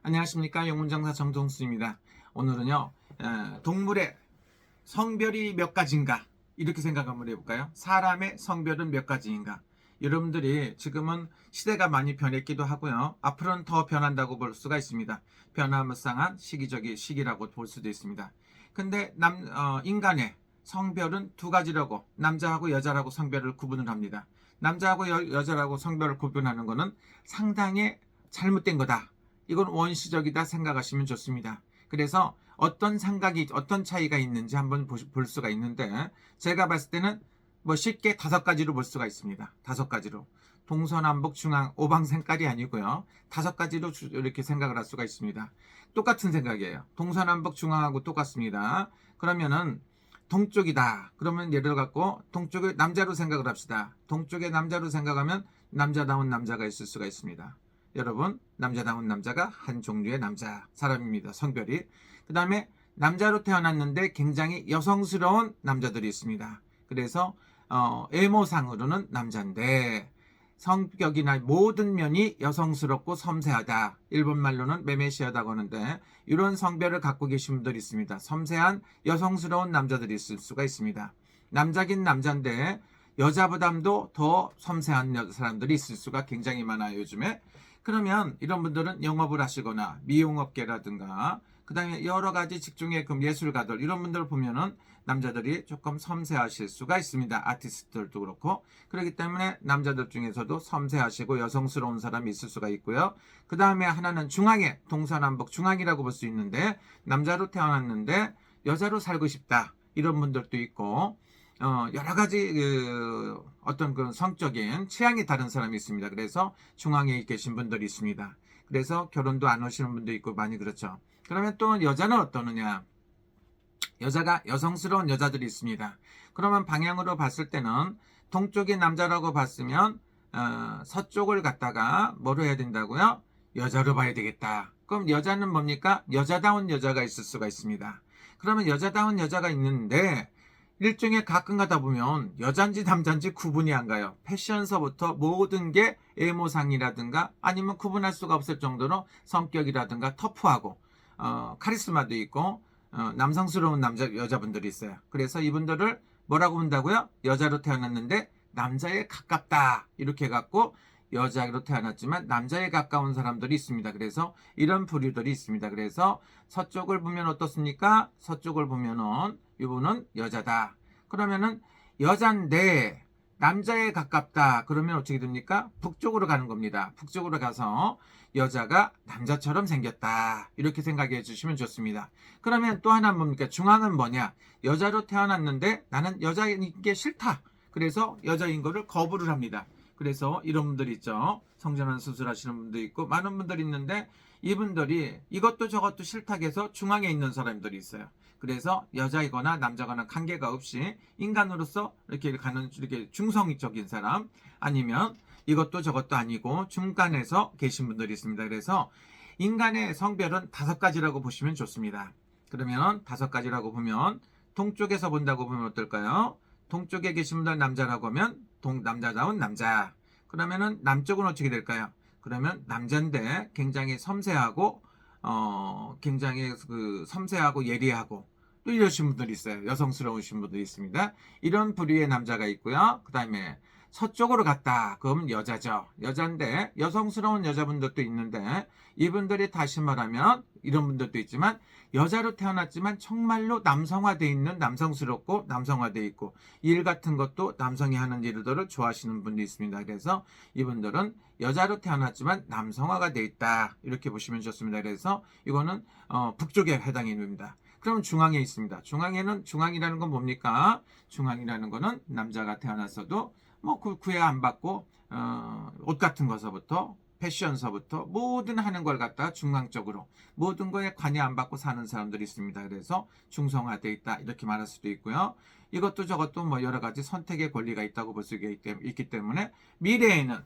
안녕하십니까, 영문장사 정동수입니다. 오늘은요, 동물의 성별이 몇 가지인가 이렇게 생각 한번 해볼까요? 사람의 성별은 몇 가지인가? 여러분들이 지금은 시대가 많이 변했기도 하고요, 앞으로는 더 변한다고 볼 수가 있습니다. 변화무쌍한 시기라고 볼 수도 있습니다. 근데 인간의 성별은 두 가지라고, 남자하고 여자라고 성별을 구분을 합니다. 남자하고 여자라고 성별을 구분하는 것은 상당히 잘못된 거다, 이건 원시적이다 생각하시면 좋습니다. 그래서 어떤 차이가 있는지 한번 볼 수가 있는데, 제가 봤을 때는 쉽게 5가지로 볼 수가 있습니다. 5가지로. 동서남북 중앙 오방생깔이 아니고요, 5가지로 이렇게 생각을 할 수가 있습니다. 똑같은 생각이에요. 동서남북 중앙하고 똑같습니다. 그러면은 동쪽이다, 그러면 예를 갖고 동쪽을 남자로 생각을 합시다. 동쪽의 남자로 생각하면 남자다운 남자가 있을 수가 있습니다. 여러분, 남자다운 남자가 한 종류의 사람입니다. 성별이. 그 다음에 남자로 태어났는데 굉장히 여성스러운 남자들이 있습니다. 그래서 외모상으로는 남자인데 성격이나 모든 면이 여성스럽고 섬세하다, 일본말로는 메메시하다고 하는데, 이런 성별을 갖고 계신 분들이 있습니다. 섬세한 여성스러운 남자들이 있을 수가 있습니다. 남자긴 남자인데 여자보다도 더 섬세한 사람들이 있을 수가 굉장히 많아요, 요즘에. 그러면 이런 분들은 영업을 하시거나 미용업계라든가, 그 다음에 여러 가지 직종의 예술가들, 이런 분들 보면은 남자들이 조금 섬세하실 수가 있습니다. 아티스트들도 그렇고. 그렇기 때문에 남자들 중에서도 섬세하시고 여성스러운 사람이 있을 수가 있고요. 그 다음에 하나는 중앙에, 동서남북 중앙이라고 볼 수 있는데, 남자로 태어났는데 여자로 살고 싶다, 이런 분들도 있고, 여러 가지 어떤 그 성적인 취향이 다른 사람이 있습니다. 그래서 중앙에 계신 분들이 있습니다. 그래서 결혼도 안 하시는 분도 있고 많이 그렇죠. 그러면 또 여자는 어떠느냐? 여자가 여성스러운 여자들이 있습니다. 그러면 방향으로 봤을 때는 동쪽이 남자라고 봤으면 서쪽을 갖다가 뭐로 해야 된다고요? 여자로 봐야 되겠다. 그럼 여자는 뭡니까? 여자다운 여자가 있을 수가 있습니다. 그러면 여자다운 여자가 있는데 일종의 가끔 가다 보면 여잔지 남잔지 구분이 안 가요. 패션서부터 모든 게 외모상이라든가 아니면 구분할 수가 없을 정도로 성격이라든가 터프하고 카리스마도 있고 남성스러운 여자분들이 있어요. 그래서 이분들을 뭐라고 본다고요? 여자로 태어났는데 남자에 가깝다, 이렇게 해갖고 여자로 태어났지만 남자에 가까운 사람들이 있습니다. 그래서 이런 부류들이 있습니다. 그래서 서쪽을 보면 어떻습니까? 서쪽을 보면은 이분은 여자다. 그러면은 여잔데 남자에 가깝다, 그러면 어떻게 됩니까? 북쪽으로 가는 겁니다. 북쪽으로 가서 여자가 남자처럼 생겼다, 이렇게 생각해 주시면 좋습니다. 그러면 또 하나 뭡니까? 중앙은 뭐냐? 여자로 태어났는데 나는 여자인 게 싫다, 그래서 여자인 거를 거부를 합니다. 그래서 이런 분들 있죠. 성전환 수술하시는 분도 있고 많은 분들이 있는데, 이분들이 이것도 저것도 싫다고 해서 중앙에 있는 사람들이 있어요. 그래서 여자이거나 남자거나 관계가 없이 인간으로서 이렇게 가는, 이렇게 중성적인 사람, 아니면 이것도 저것도 아니고 중간에서 계신 분들이 있습니다. 그래서 인간의 성별은 5가지라고 보시면 좋습니다. 그러면 5가지라고 보면 동쪽에서 본다고 보면 어떨까요? 동쪽에 계신 분들 남자라고 하면 남자다운 남자. 그러면은 남쪽은 어떻게 될까요? 그러면 남자인데 굉장히 섬세하고 굉장히 섬세하고 예리하고 또 이러신 분들이 있어요. 여성스러우신 분들이 있습니다. 이런 부류의 남자가 있고요. 그 다음에 서쪽으로 갔다, 그러면 여자죠. 여자인데 여성스러운 여자분들도 있는데, 이분들이 다시 말하면 이런 분들도 있지만 여자로 태어났지만 정말로 남성화되어 있는, 남성스럽고 남성화되어 있고 일 같은 것도 남성이 하는 일들을 좋아하시는 분도 있습니다. 그래서 이분들은 여자로 태어났지만 남성화가 되어 있다, 이렇게 보시면 좋습니다. 그래서 이거는 북쪽에 해당이 됩니다. 그럼 중앙에 있습니다. 중앙이라는 건 뭡니까? 중앙이라는 거는 남자가 태어났어도 구애 안 받고 옷 같은 거서부터 패션서부터 모든 하는 걸 갖다가 중앙적으로 모든 거에 관여 안 받고 사는 사람들이 있습니다. 그래서 중성화되어 있다, 이렇게 말할 수도 있고요. 이것도 저것도 여러 가지 선택의 권리가 있다고 볼 수 있기 때문에 미래에는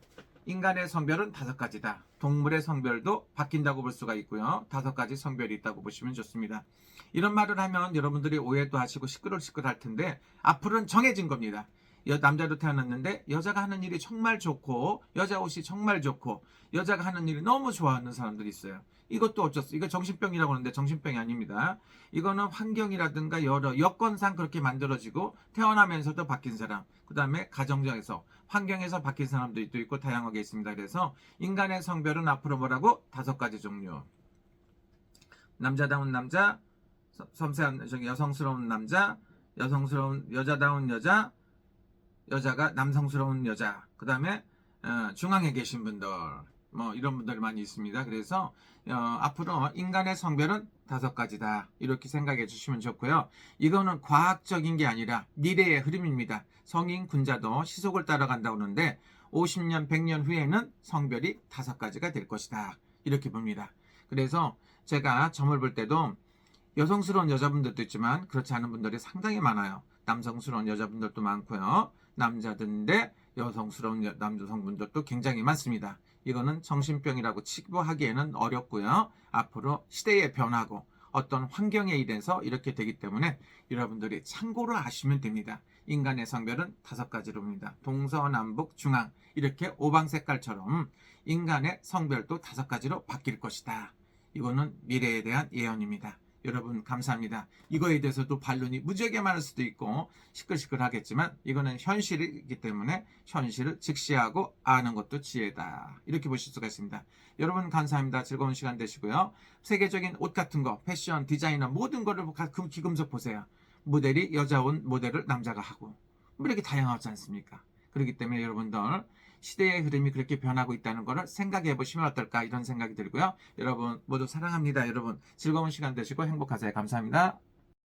인간의 성별은 5가지다. 동물의 성별도 바뀐다고 볼 수가 있고요. 5가지 성별이 있다고 보시면 좋습니다. 이런 말을 하면 여러분들이 오해도 하시고 시끌할 텐데, 앞으로는 정해진 겁니다. 남자로 태어났는데 여자가 하는 일이 정말 좋고 여자 옷이 정말 좋고 여자가 하는 일이 너무 좋아하는 사람들이 있어요. 이것도 어쩌어 이거 정신병이라고 하는데 정신병이 아닙니다. 이거는 환경이라든가 여러 여건상 그렇게 만들어지고 태어나면서도 바뀐 사람, 그 다음에 가정에서 환경에서 바뀐 사람도 또 있고 다양하게 있습니다. 그래서 인간의 성별은 앞으로 뭐라고? 5가지 종류. 남자다운 남자, 섬세한 여성스러운 남자, 여성스러운 여자다운 여자, 여자가 남성스러운 여자, 그 다음에 중앙에 계신 분들, 뭐 이런 분들이 많이 있습니다. 그래서 앞으로 인간의 성별은 5가지다 이렇게 생각해 주시면 좋고요. 이거는 과학적인 게 아니라 미래의 흐름입니다. 성인 군자도 시속을 따라간다고 하는데 50년, 100년 후에는 성별이 5가지가 될 것이다 이렇게 봅니다. 그래서 제가 점을 볼 때도 여성스러운 여자분들도 있지만 그렇지 않은 분들이 상당히 많아요. 남성스러운 여자분들도 많고요. 남자들인데 여성스러운 남성분들도 굉장히 많습니다. 이거는 정신병이라고 치부하기에는 어렵고요. 앞으로 시대에 변하고 어떤 환경에 의해서 이렇게 되기 때문에 여러분들이 참고로 아시면 됩니다. 인간의 성별은 5가지로입니다. 동서남북 중앙 이렇게 오방 색깔처럼 인간의 성별도 5가지로 바뀔 것이다. 이거는 미래에 대한 예언입니다. 여러분 감사합니다. 이거에 대해서도 반론이 무지하게 많을 수도 있고 시끌시끌하겠지만 이거는 현실이기 때문에 현실을 직시하고 아는 것도 지혜다. 이렇게 보실 수가 있습니다. 여러분 감사합니다. 즐거운 시간 되시고요. 세계적인 옷 같은 거, 패션, 디자이너 모든 거를 귀금속 보세요. 모델이 여자 옷 모델을 남자가 하고 뭐 이렇게 다양하지 않습니까? 그렇기 때문에 여러분들 시대의 흐름이 그렇게 변하고 있다는 것을 생각해 보시면 어떨까 이런 생각이 들고요. 여러분 모두 사랑합니다. 여러분 즐거운 시간 되시고 행복하세요. 감사합니다.